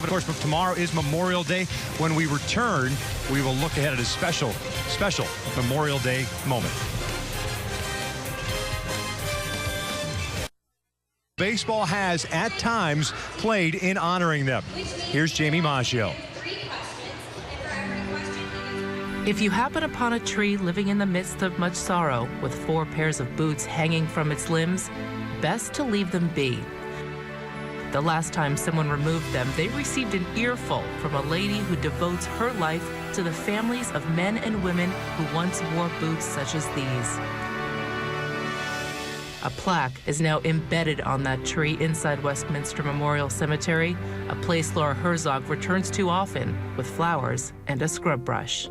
Of course, tomorrow is Memorial Day. When we return, we will look ahead at a special Memorial Day moment. Baseball has, at times, played in honoring them. Here's Jamie Maggio. If you happen upon a tree living in the midst of much sorrow, with 4 pairs of boots hanging from its limbs, best to leave them be. The last time someone removed them, they received an earful from a lady who devotes her life to the families of men and women who once wore boots such as these. A plaque is now embedded on that tree inside Westminster Memorial Cemetery, a place Laura Herzog returns to often with flowers and a scrub brush.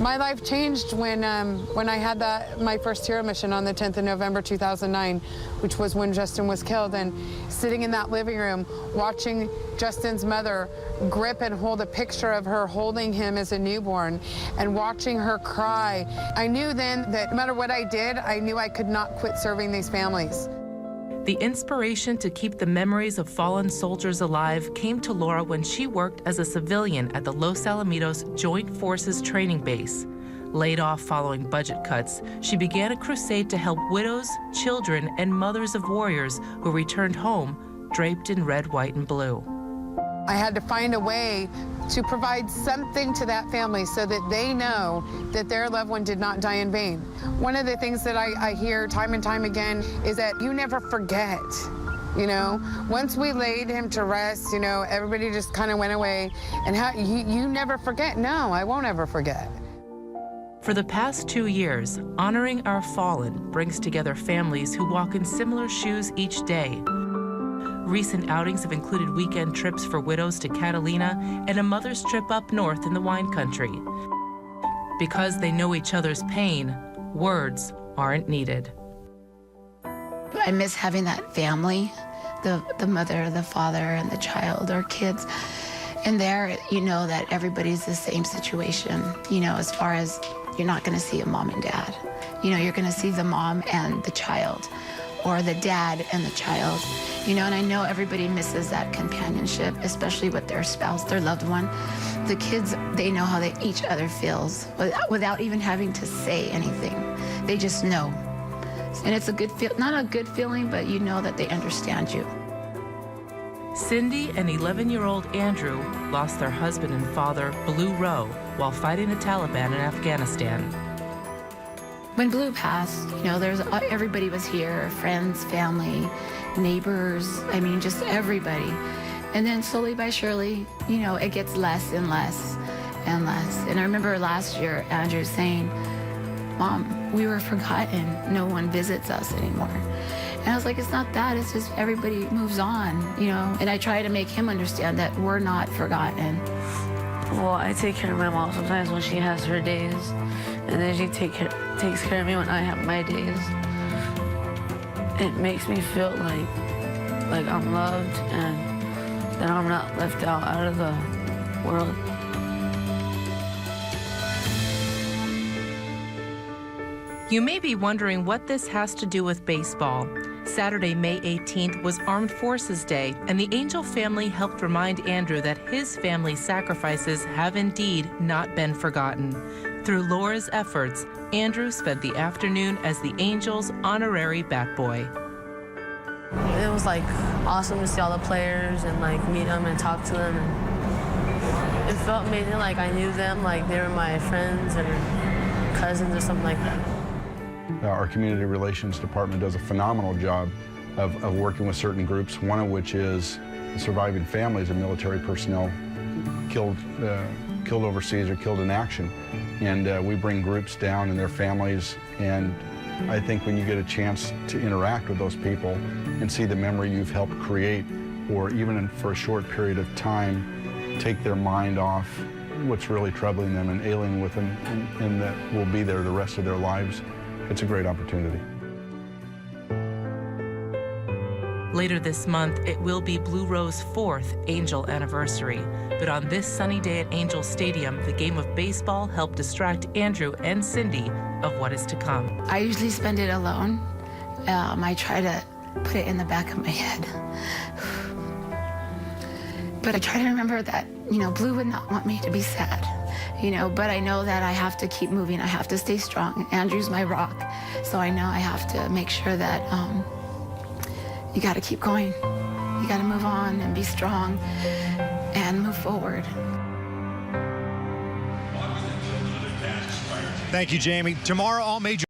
My life changed when I had my first hero mission on the 10th of November 2009, which was when Justin was killed. And sitting in that living room, watching Justin's mother grip and hold a picture of her holding him as a newborn, and watching her cry, I knew then that no matter what I did, I knew I could not quit serving these families. The inspiration to keep the memories of fallen soldiers alive came to Laura when she worked as a civilian at the Los Alamitos Joint Forces Training Base. Laid off following budget cuts, she began a crusade to help widows, children, and mothers of warriors who returned home draped in red, white, and blue. I had to find a way to provide something to that family so that they know that their loved one did not die in vain. One of the things that I hear time and time again is that you never forget. You know, once we laid him to rest, you know, everybody just kind of went away. And how you never forget. No, I won't ever forget. For the past 2 years, Honoring Our Fallen brings together families who walk in similar shoes each day. Recent outings have included weekend trips for widows to Catalina and a mother's trip up north in the wine country. Because they know each other's pain, words aren't needed. I miss having that family, the mother, the father, and the child or kids. And there, you know that everybody's the same situation, you know, as far as you're not going to see a mom and dad. You know, you're going to see the mom and the child, or the dad and the child. You know, and I know everybody misses that companionship, especially with their spouse, their loved one. The kids, they know how each other feels without even having to say anything. They just know. And it's a good not a good feeling, but you know that they understand you. Cindy and 11-year-old Andrew lost their husband and father, Blue Rowe, while fighting the Taliban in Afghanistan. When Blue passed, you know, everybody was here, friends, family, neighbors, I mean, just everybody. And then slowly by surely, you know, it gets less and less and less. And I remember last year, Andrew saying, Mom, we were forgotten. No one visits us anymore. And I was like, it's not that, it's just everybody moves on, you know? And I try to make him understand that we're not forgotten. Well, I take care of my mom sometimes when she has her days, and then she takes care of me when I have my days. It makes me feel like I'm loved and that I'm not left out of the world. You may be wondering what this has to do with baseball. Saturday, May 18th was Armed Forces Day, and the Angel family helped remind Andrew that his family's sacrifices have indeed not been forgotten. Through Laura's efforts, Andrew spent the afternoon as the Angels' honorary bat boy. It was like awesome to see all the players and like meet them and talk to them. And it felt amazing, like I knew them, like they were my friends or cousins or something like that. Our community relations department does a phenomenal job of working with certain groups, one of which is the surviving families of military personnel killed overseas or killed in action. And we bring groups down and their families, and I think when you get a chance to interact with those people and see the memory you've helped create, or even for a short period of time, take their mind off what's really troubling them and ailing with them, and that will be there the rest of their lives, it's a great opportunity. Later this month, it will be Blue Rowe's 4th Angel anniversary. But on this sunny day at Angel Stadium, the game of baseball helped distract Andrew and Cindy of what is to come. I usually spend it alone. I try to put it in the back of my head. But I try to remember that, you know, Blue would not want me to be sad, you know, but I know that I have to keep moving. I have to stay strong. Andrew's my rock. So I know I have to make sure that you got to keep going. You got to move on and be strong and move forward. Thank you, Jamie. Tomorrow, all major